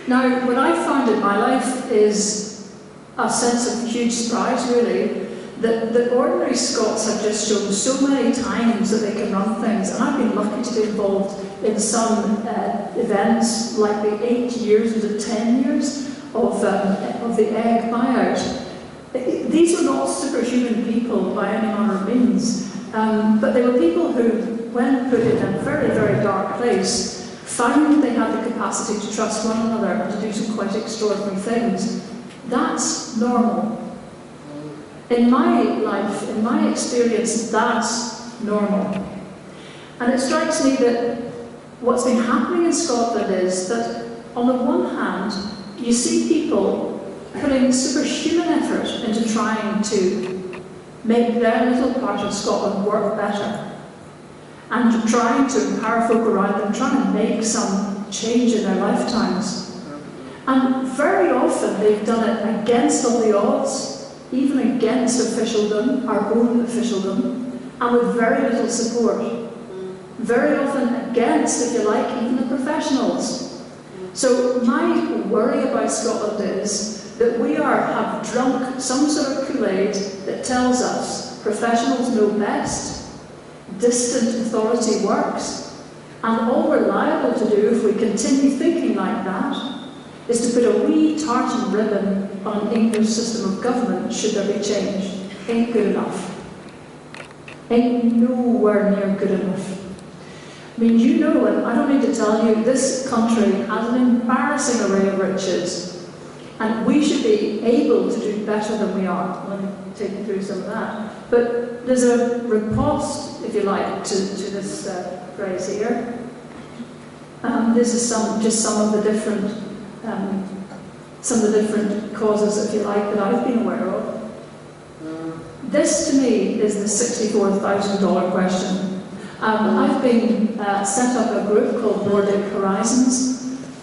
Now, what I found in my life is a sense of huge surprise, really, that the ordinary Scots have just shown so many times that they can run things, and I've been lucky to be involved in some events, like the 8 years, was it 10 years, of the egg buyout. These were not superhuman people by any manner of means, but they were people who, when put in a very, very dark place, found they had the capacity to trust one another and to do some quite extraordinary things. That's normal. In my life, in my experience, that's normal. And it strikes me that what's been happening in Scotland is that, on the one hand, you see people putting superhuman effort into trying to make their little part of Scotland work better, and trying to empower folk around them, trying to make some change in their lifetimes. And very often they've done it against all the odds, even against officialdom, our own officialdom, and with very little support. Very often against, if you like, even the professionals. So my worry about Scotland is that we have drunk some sort of Kool-Aid that tells us professionals know best, distant authority works, and all we're liable to do if we continue thinking like that is to put a wee tartan ribbon on an English system of government should there be change. Ain't good enough. Ain't nowhere near good enough. I mean, you know, and I don't need to tell you, this country has an embarrassing array of riches, and we should be able to do better than we are. Let me take you through some of that. But there's a riposte, if you like, to this phrase here. This is some of the different causes, if you like, that I've been aware of. This, to me, is the $64,000 question. I've been set up a group called Nordic Horizons,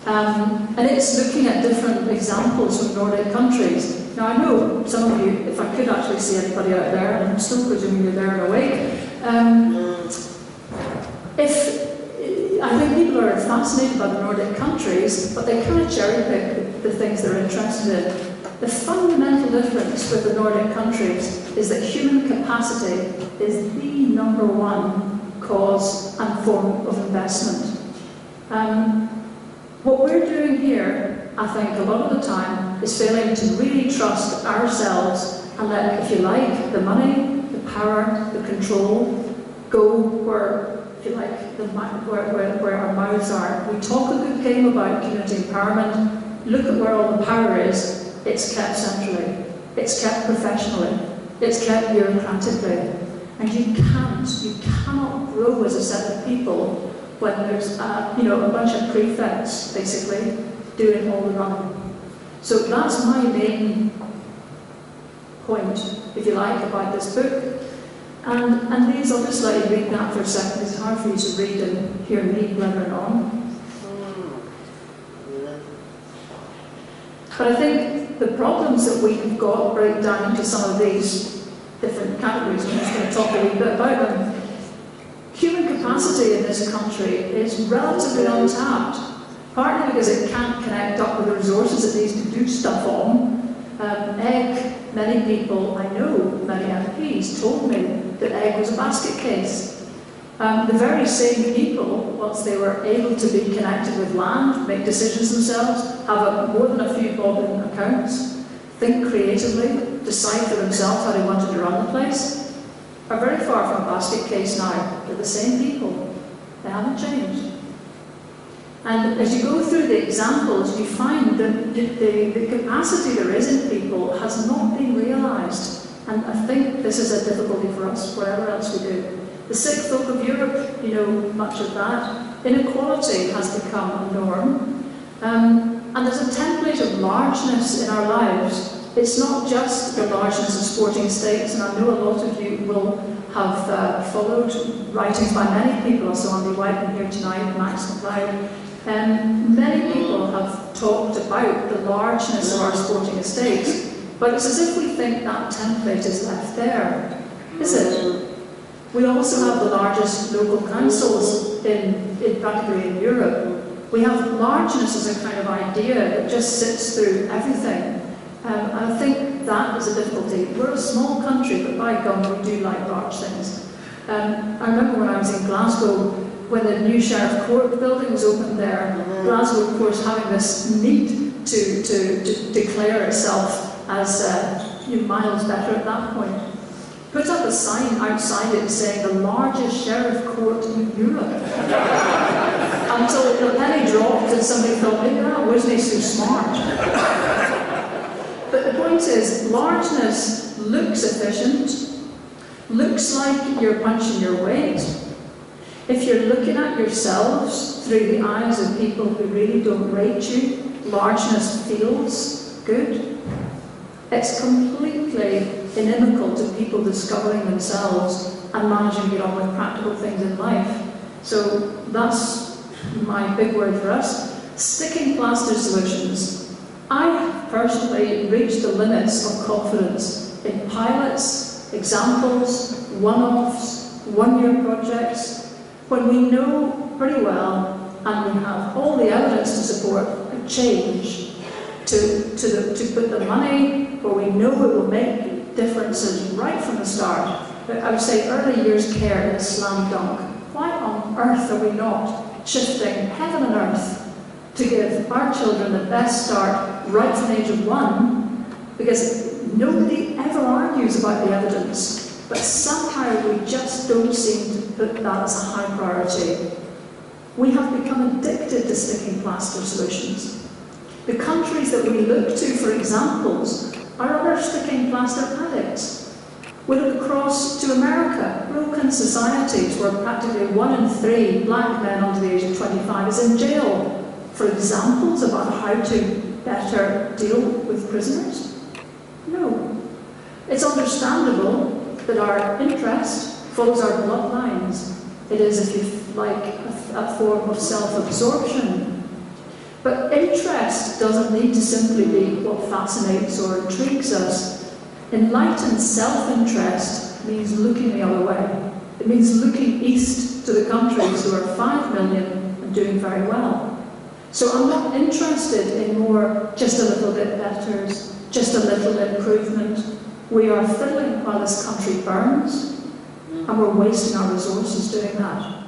and it's looking at different examples from Nordic countries. Now, I know some of you, if I could actually see anybody out there, and I'm still presuming you're there and awake, I think people are fascinated by the Nordic countries, but they kind of cherry-pick the things they're interested in. The fundamental difference with the Nordic countries is that human capacity is the #1 cause and form of investment. What we're doing here, I think, a lot of the time, is failing to really trust ourselves and let, if you like, the money, the power, the control go where, if you like, where our mouths are. We talk a good game about community empowerment. Look at where all the power is. It's kept centrally. It's kept professionally. It's kept bureaucratically. And you cannot grow as a set of people when there's a bunch of prefects, basically, doing all the running. So that's my main point, if you like, about this book. And these, I'll just let you read that for a second. It's hard for you to read and hear me blabbering on. But I think the problems that we have got break down into some of these different categories. I'm just going to talk a little bit about them. Human capacity in this country is relatively untapped, partly because it can't connect up with the resources it needs to do stuff on. Many people, I know, many MPs told me that egg was a basket case. The very same people, once they were able to be connected with land, make decisions themselves, have more than a few bobbing accounts, think creatively, decide for themselves how they wanted to run the place, are very far from a basket case now. They're the same people. They haven't changed. And as you go through the examples, you find that the capacity there is in people has not been realised. And I think this is a difficulty for us, whatever else we do. The sick folk of Europe, you know much of that. Inequality has become a norm. And there's a template of largeness in our lives. It's not just the largeness of sporting states, and I know a lot of you will have followed writings by many people. I saw Andy Whiten here tonight, Max McLeod. Many people have talked about the largeness of our sporting estates, but it's as if we think that template is left there. Is it? We also have the largest local councils in practically in Europe, We have largeness as a kind of idea that just sits through everything. And I think that is a difficulty. We're a small country, but by God, we do like large things. I remember when I was in Glasgow, when the new Sheriff Court building was opened there, Glasgow, of course, having this need to declare itself as miles better at that point, put up a sign outside it saying the largest Sheriff Court in Europe. Until the penny dropped and somebody thought, maybe that wasn't so smart. But the point is, largeness looks efficient, looks like you're punching your weight. If you're looking at yourselves through the eyes of people who really don't rate you, largeness feels good. It's completely inimical to people discovering themselves and managing to get on with practical things in life. So that's my big word for us. Sticking plaster solutions. I have personally reached the limits of confidence in pilots, examples, one-offs, one-year projects, when we know pretty well and we have all the evidence to support a change to put the money where we know it will make differences right from the start. But I would say early years care is a slam dunk. Why on earth are we not shifting heaven and earth to give our children the best start right from the age of 1? Because nobody ever argues about the evidence, but somehow we just don't seem to put that as a high priority. We have become addicted to sticking plaster solutions. The countries that we look to for examples are other sticking plaster addicts. We look across to America, broken societies where practically 1 in 3 black men under the age of 25 is in jail, for examples about how to better deal with prisoners? No. It's understandable that our interest follows our bloodlines. It is, if you like, a form of self-absorption. But interest doesn't need to simply be what fascinates or intrigues us. Enlightened self-interest means looking the other way. It means looking east to the countries who are 5 million and doing very well. So I'm not interested in more just a little bit better, just a little improvement. We are fiddling while this country burns, and we're wasting our resources doing that.